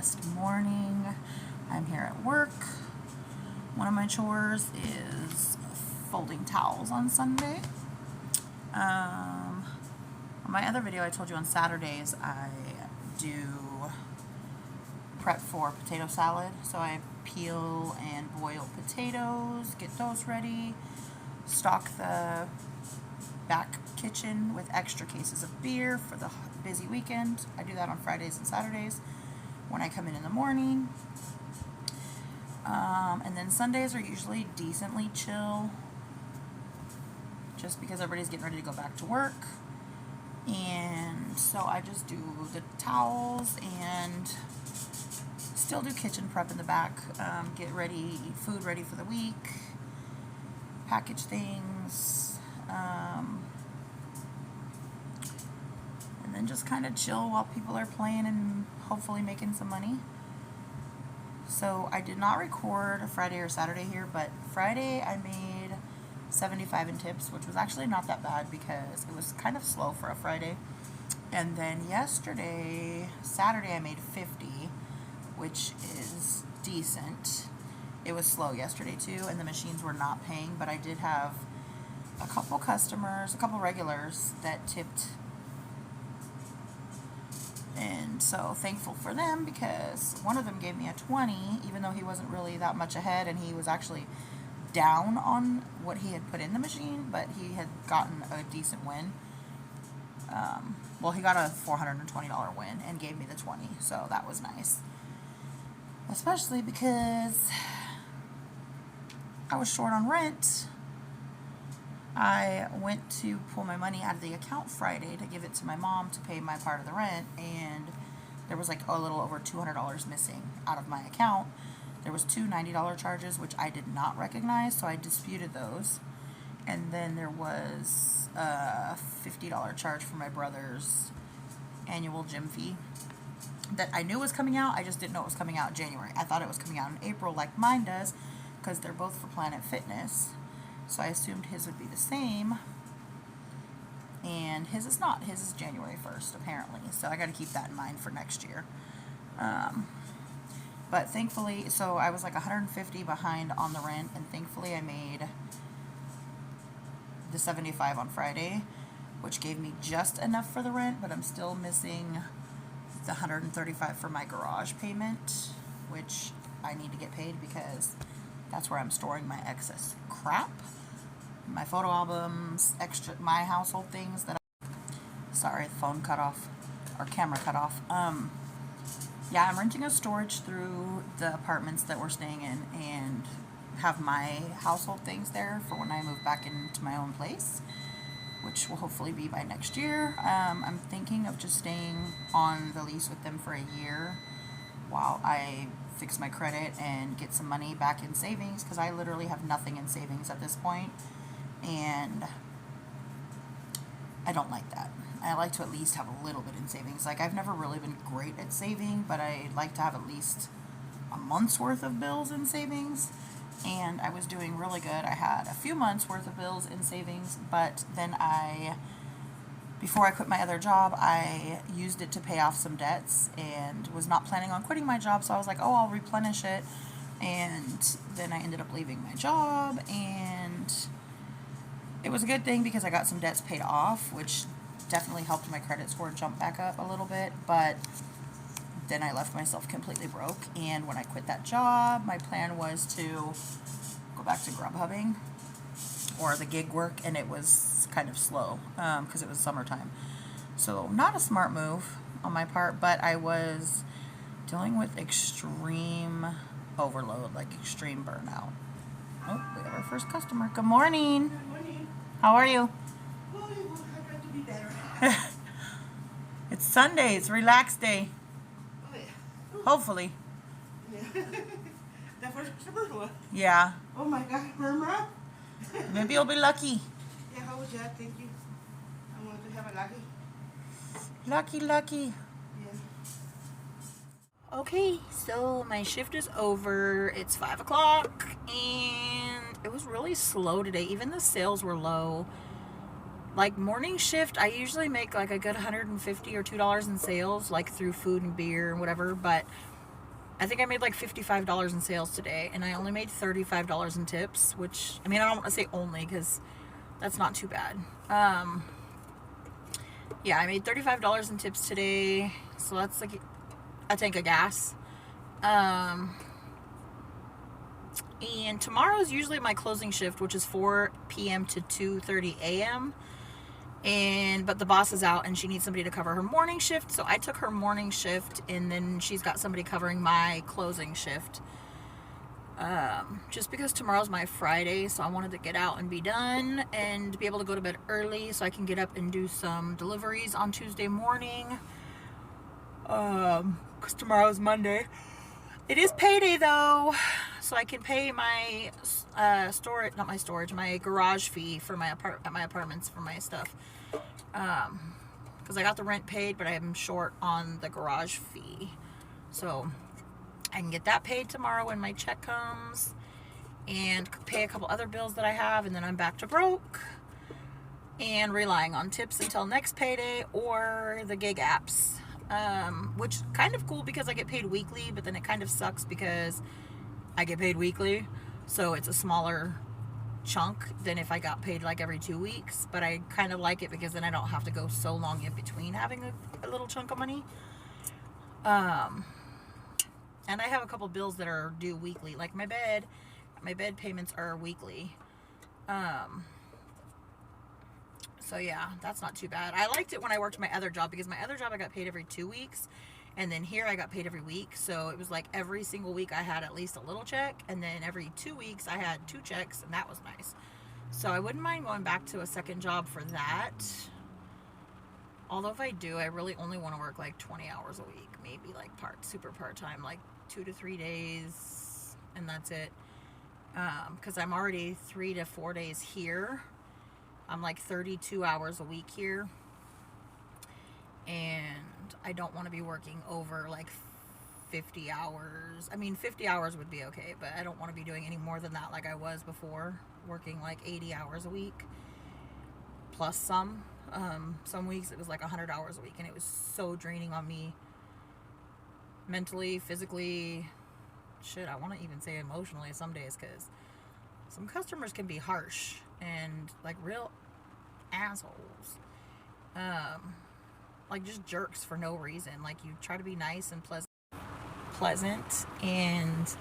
Midwest morning. I'm here at work. One of my chores is folding towels on Sunday. On my other video I told you on Saturdays I do prep for potato salad. So I peel and boil potatoes, get those ready, stock the back kitchen with extra cases of beer for the busy weekend. I do that on Fridays and Saturdays when I come in the morning. And then Sundays are usually decently chill just because everybody's getting ready to go back to work. And so I just do the towels and still do kitchen prep in the back, get ready, food ready for the week, package things, and then just kind of chill while people are playing and hopefully making some money. So I did not record a Friday or Saturday here, but Friday I made 75 in tips, which was actually not that bad because it was kind of slow for a Friday. And then yesterday, Saturday, I made 50, which is decent. It was slow yesterday too, and the machines were not paying, but I did have a couple customers, a couple regulars that tipped. And so thankful for them because one of them gave me a 20, even though he wasn't really that much ahead, and he was actually down on what he had put in the machine, but he had gotten a decent win. Well, he got a $420 win and gave me the 20, so that was nice. Especially because I was short on rent. I went to pull my money out of the account Friday to give it to my mom to pay my part of the rent, and there was like a little over $200 missing out of my account. There was two $90 charges, which I did not recognize, so I disputed those. And then there was a $50 charge for my brother's annual gym fee that I knew was coming out. I just didn't know it was coming out in January. I thought it was coming out in April like mine does because they're both for Planet Fitness. So I assumed his would be the same. And his is not. His is January 1st, apparently. So I got to keep that in mind for next year. But thankfully, so I was like $150 behind on the rent, and thankfully I made the 75 on Friday, which gave me just enough for the rent, but I'm still missing the $135 for my garage payment, which I need to get paid because that's where I'm storing my excess crap, my photo albums, extra, my household things that sorry, the phone cut off, or camera cut off. Yeah, I'm renting a storage through the apartments that we're staying in and have my household things there for when I move back into my own place, which will hopefully be by next year. I'm thinking of just staying on the lease with them for a year while I fix my credit and get some money back in savings, because I literally have nothing in savings at this point, and I don't like that. I like to at least have a little bit in savings. Like, I've never really been great at saving, but I like to have at least a month's worth of bills in savings, and I was doing really good. I had a few months worth of bills in savings, but then before I quit my other job, I used it to pay off some debts and was not planning on quitting my job, so I was like, oh, I'll replenish it, and then I ended up leaving my job, and it was a good thing because I got some debts paid off, which definitely helped my credit score jump back up a little bit, but then I left myself completely broke. And when I quit that job, my plan was to go back to Grubhubbing or the gig work, and it was kind of slow because it was summertime. So not a smart move on my part, but I was dealing with extreme overload, like extreme burnout. Oh, we have our first customer. Good morning. Good morning. How are you? Oh, I got to be better. It's Sunday. It's relax day. Oh, yeah. Hopefully. Yeah. That first customer or what? Yeah. Oh my God, Murmur. Maybe you'll be lucky. Yeah, how was that? Thank you. I wanted to have a lucky. Lucky. Yeah. Okay, so my shift is over. It's 5 o'clock, and it was really slow today. Even the sales were low. Like morning shift, I usually make like a good $150 or $2 in sales, like through food and beer and whatever, but I think I made like $55 in sales today, and I only made $35 in tips, which, I mean, I don't want to say only because that's not too bad. Yeah, I made $35 in tips today, so that's like a tank of gas. And tomorrow's usually my closing shift, which is 4 p.m. to 2:30 a.m. But the boss is out and she needs somebody to cover her morning shift, so I took her morning shift, and then she's got somebody covering my closing shift. Just because tomorrow's my Friday, so I wanted to get out and be done and be able to go to bed early so I can get up and do some deliveries on Tuesday morning. Because tomorrow's Monday. It is payday though, so I can pay my my garage fee for my apartments for my stuff. Because I got the rent paid, but I'm short on the garage fee, so I can get that paid tomorrow when my check comes, and pay a couple other bills that I have, and then I'm back to broke and relying on tips until next payday or the gig apps. Which kind of cool because I get paid weekly, but then it kind of sucks because I get paid weekly, so it's a smaller chunk than if I got paid like every 2 weeks. But I kind of like it because then I don't have to go so long in between having a little chunk of money. And I have a couple bills that are due weekly, like my bed payments are weekly. So yeah, that's not too bad. I liked it when I worked my other job because my other job I got paid every 2 weeks, and then here I got paid every week. So it was like every single week I had at least a little check, and then every 2 weeks I had 2 checks, and that was nice. So I wouldn't mind going back to a second job for that. Although if I do, I really only want to work like 20 hours a week, maybe like super part-time, like 2 to 3 days, and that's it. Because I'm already 3 to 4 days here. I'm like 32 hours a week here, and I don't want to be working over like 50 hours. I mean, 50 hours would be okay, but I don't want to be doing any more than that like I was before, working like 80 hours a week plus some. Some weeks it was like 100 hours a week, and it was so draining on me mentally, physically, shit, I want to even say emotionally some days, because some customers can be harsh and like real assholes, like just jerks for no reason. Like, you try to be nice and pleasant, and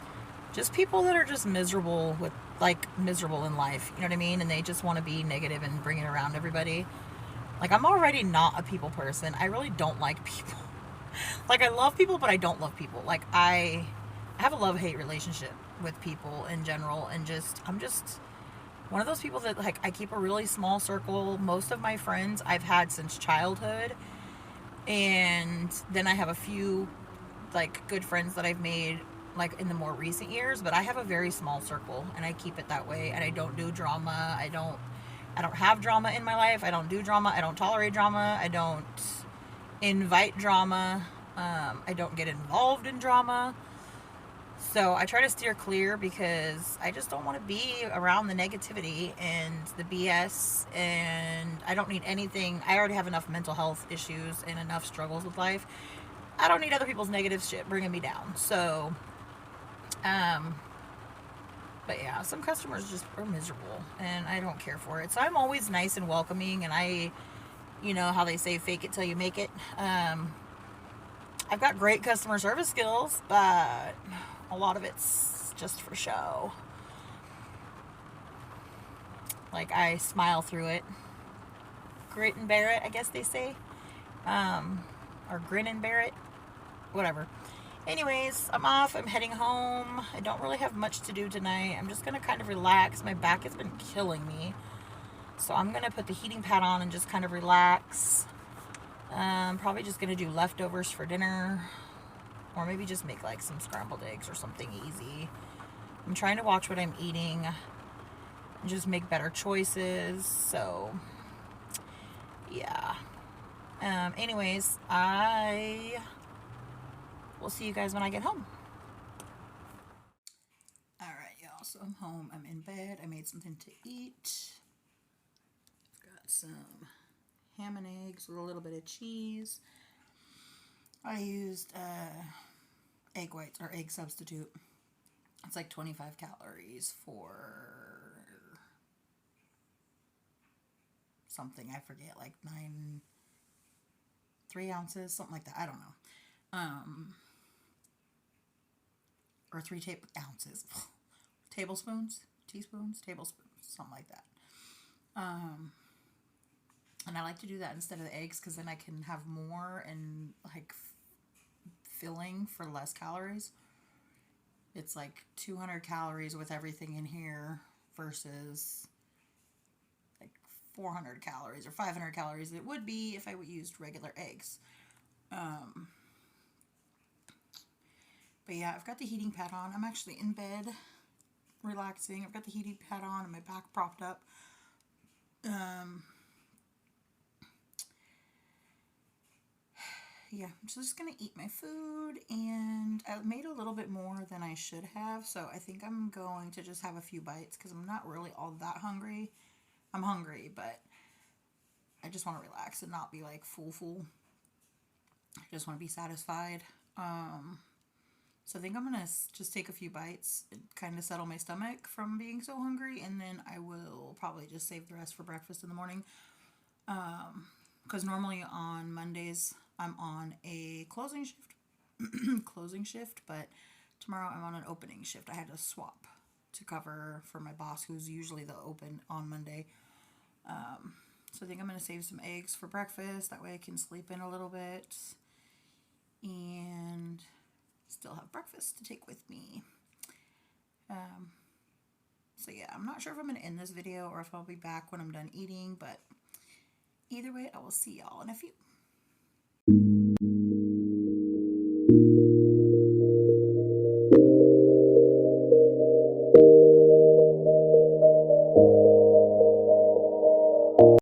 just people that are just miserable in life, you know what I mean, and they just want to be negative and bring it around everybody. Like, I'm already not a people person. I really don't like people. Like, I love people, but I don't love people. Like, I have a love-hate relationship with people in general, and I'm just one of those people that, like, I keep a really small circle. Most of my friends I've had since childhood, and then I have a few, like, good friends that I've made, like, in the more recent years, but I have a very small circle, and I keep it that way, and I don't do drama. I don't have drama in my life. I don't do drama. I don't tolerate drama. I don't invite drama. I don't get involved in drama. So I try to steer clear because I just don't want to be around the negativity and the BS, and I don't need anything. I already have enough mental health issues and enough struggles with life. I don't need other people's negative shit bringing me down. So, but yeah, some customers just are miserable, and I don't care for it. So I'm always nice and welcoming, and you know how they say, fake it till you make it. I've got great customer service skills, but a lot of it's just for show. Like, I smile through it. Grit and bear it, I guess they say. Or grin and bear it. Whatever. Anyways, I'm off. I'm heading home. I don't really have much to do tonight. I'm just going to kind of relax. My back has been killing me. So I'm going to put the heating pad on and just kind of relax. Probably just going to do leftovers for dinner. Or maybe just make like some scrambled eggs or something easy. I'm trying to watch what I'm eating and just make better choices. So, yeah. Anyways, I will see you guys when I get home. Alright, y'all. So I'm home. I'm in bed. I made something to eat. Got some ham and eggs with a little bit of cheese. I used egg whites or egg substitute. It's like 25 calories for something, I forget, like 3 ounces, something like that. I don't know. Or 3 ounces. Tablespoons, teaspoons, tablespoons, something like that. And I like to do that instead of the eggs because then I can have more and like filling for less calories. It's like 200 calories with everything in here versus like 400 calories or 500 calories it would be if I would used regular eggs. But yeah, I've got the heating pad on. I'm actually in bed relaxing. I've got the heating pad on and my back propped up. Yeah, I'm just gonna eat my food, and I made a little bit more than I should have, so I think I'm going to just have a few bites because I'm not really all that hungry. I'm hungry, but I just want to relax and not be like full. I just want to be satisfied. So I think I'm gonna just take a few bites and kind of settle my stomach from being so hungry, and then I will probably just save the rest for breakfast in the morning. Because normally on Mondays I'm on a closing shift, but tomorrow I'm on an opening shift. I had to swap to cover for my boss, who's usually the open on Monday. So I think I'm going to save some eggs for breakfast. That way I can sleep in a little bit and still have breakfast to take with me. So yeah, I'm not sure if I'm going to end this video or if I'll be back when I'm done eating, but either way, I will see y'all in a few.